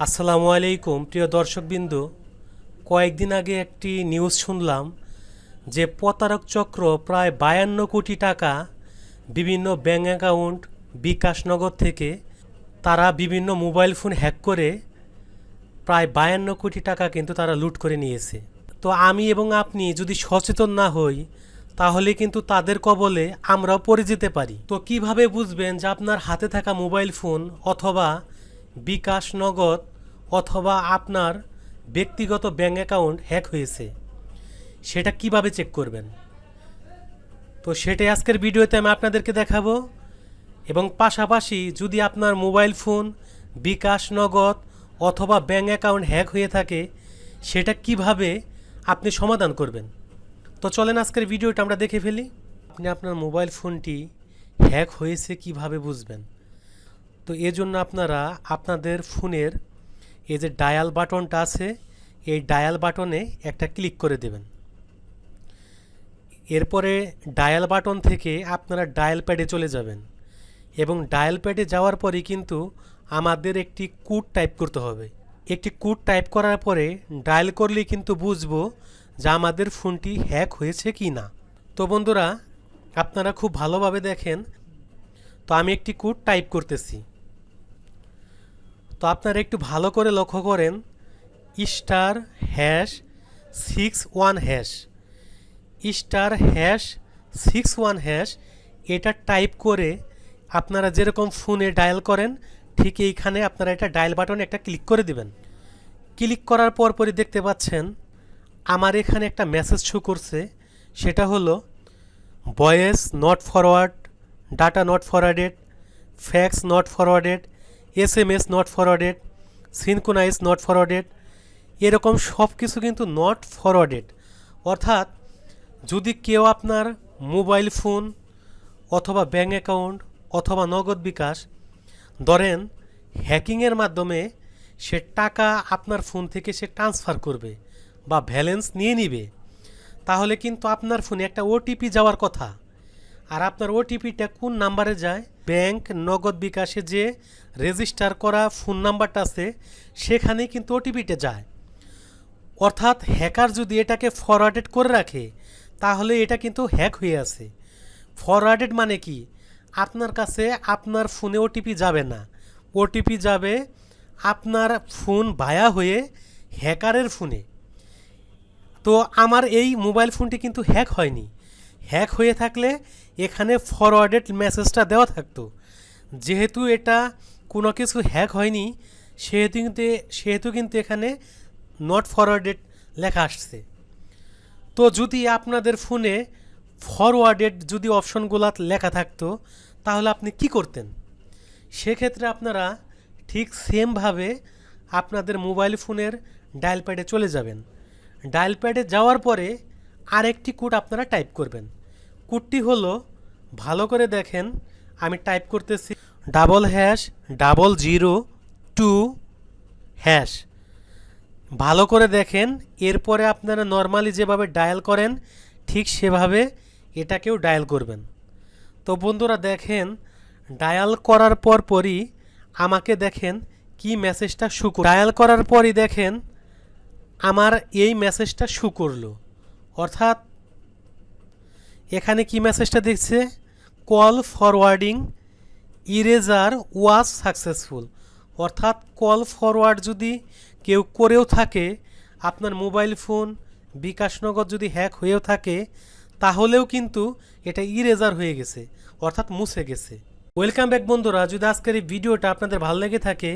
আসসালামু আলাইকুম প্রিয় দর্শকবৃন্দ। কয়েকদিন আগে একটি নিউজ শুনলাম যে প্রতারক চক্র প্রায় 52 কোটি টাকা বিভিন্ন ব্যাঙ্ক অ্যাকাউন্ট বিকাশ নগদ থেকে তারা বিভিন্ন মোবাইল ফোন হ্যাক করে প্রায় 52 কোটি টাকা কিন্তু তারা লুট করে নিয়েছে। তো আমি এবং আপনি যদি সচেতন না হই তাহলে কিন্তু তাদের কবলে আমরাও পড়ে যেতে পারি। তো কিভাবে বুঝবেন যে আপনার হাতে থাকা মোবাইল ফোন অথবা বিকাশ নগদ অথবা আপনার ব্যক্তিগত ব্যাঙ্ক অ্যাকাউন্ট হ্যাক হয়েছে, সেটা কিভাবে চেক করবেন? তো সেটাই আজকের ভিডিওতে আমি আপনাদেরকে দেখাবো। এবং পাশাপাশি যদি আপনার মোবাইল ফোন বিকাশ নগদ অথবা ব্যাঙ্ক অ্যাকাউন্ট হ্যাক হয়ে থাকে সেটা কিভাবে আপনি সমাধান করবেন। তো চলেন আজকের ভিডিওটা আমরা দেখে ফেলি। আপনি আপনার মোবাইল ফোনটি হ্যাক হয়েছে কিভাবে বুঝবেন? তো এজন্য আপনারা আপনাদের ফোনের এই যে ডায়াল বাটনটা আছে এই ডায়াল বাটনে একটা ক্লিক করে দেবেন। এরপরে ডায়াল বাটন থেকে আপনারা ডায়াল প্যাডে চলে যাবেন এবং ডায়াল প্যাডে যাওয়ার পরে কিন্তু আমাদের একটি কোড টাইপ করতে হবে। একটি কোড টাইপ করার পরে ডায়াল করলেই কিন্তু বুঝবো যে আমাদের ফোনটি হ্যাক হয়েছে কি না। তো বন্ধুরা, আপনারা খুব ভালোভাবে দেখেন। তো আমি একটি কোড টাইপ করতেছি। তো আপনারা একটু ভালো করে লক্ষ্য করেন, *#61# *#61# এটা টাইপ করে আপনারা যেরকম ফোনে ডায়াল করেন ঠিক এইখানে আপনারা এটা ডায়াল বাটনে একটা ক্লিক করে দিবেন। ক্লিক করার পরই দেখতে পাচ্ছেন আমার এখানে একটা মেসেজ শো করছে, সেটা হলো voice not forward, data not forwarded, fax not forwarded, SMS not forwarded, synchronise not forwarded, এরকম সব কিছু কিন্তু নট ফরওয়ার্ডেড। অর্থাৎ যদি কেউ আপনার মোবাইল ফোন অথবা ব্যাঙ্ক অ্যাকাউন্ট অথবা নগদ বিকাশ ধরেন হ্যাকিংয়ের মাধ্যমে সে টাকা আপনার ফোন থেকে সে ট্রান্সফার করবে বা ব্যালেন্স নিয়ে নিবে, তাহলে কিন্তু আপনার ফোনে একটা ওটিপি যাওয়ার কথা। আর আপনার ওটিপিটা কোন নাম্বারে যায়? ব্যাংক নগদ বিকাশে যে রেজিস্টার করা ফোন নাম্বারটা আছে সেখানেই কিন্তু ওটিপিটা যায়। অর্থাৎ হ্যাকার যদি এটাকে ফরওয়ার্ডেড করে রাখে তাহলে এটা কিন্তু হ্যাক হয়ে আছে। ফরওয়ার্ডেড মানে কি? আপনার কাছে আপনার ফোনে ওটিপি যাবে না, ওটিপি যাবে আপনার ফোন ভায়া হয়ে হ্যাকারের ফোনে। তো আমার এই মোবাইল ফোনটি কিন্তু হ্যাক হয়নি। হ্যাক হয়ে থাকলে এখানে ফরওয়ার্ডেড মেসেজটা দেওয়া থাকতো। যেহেতু এটা কোনো কিছু হ্যাক হয়নি সেহেতু কিন্তু এখানে নট ফরওয়ার্ডেড লেখা আসছে। তো যদি আপনাদের ফোনে ফরওয়ার্ডেড যদি অপশনগুলো লেখা থাকতো তাহলে আপনি কি করতেন? সেক্ষেত্রে আপনারা ঠিক সেমভাবে আপনাদের মোবাইল ফোনের ডায়াল প্যাডে চলে যাবেন। ডায়াল প্যাডে যাওয়ার পরে আরেকটি কোড আপনারা টাইপ করবেন। কোডটি হলো, ভালো করে দেখেন, আমি টাইপ করতেছি #0002#। ভালো করে দেখেন। এরপরে আপনারা নর্মালি যেভাবে ডায়াল করেন ঠিক সেভাবে এটাকেও ডায়াল করবেন। তো বন্ধুরা দেখেন, ডায়াল করার পরই আমাকে দেখেন কি মেসেজটা শো করলো। ডায়াল করার পরই দেখেন আমার এই মেসেজটা শো করলো। অর্থাৎ এখানে কি মেসেজটা দেখছে? Call forwarding eraser was successful. অর্থাৎ কল ফরওয়ার্ড যদি কেউ করেও থাকে, আপনার মোবাইল ফোন বিকাশ নগদ যদি হ্যাক হয়েও থাকে তাহলেও কিন্তু এটা ইরেজার হয়ে গেছে, অর্থাৎ মুছে গেছে। ওয়েলকাম ব্যাক বন্ধুরা। যদি আজকের এই ভিডিওটা আপনাদের ভালো লেগে থাকে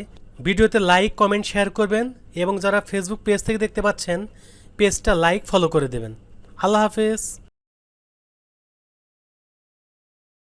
ভিডিওতে লাইক কমেন্ট শেয়ার করবেন এবং যারা ফেসবুক পেজ থেকে দেখতে পাচ্ছেন পেজটা লাইক ফলো করে দেবেন। আল্লাহ হাফেজ।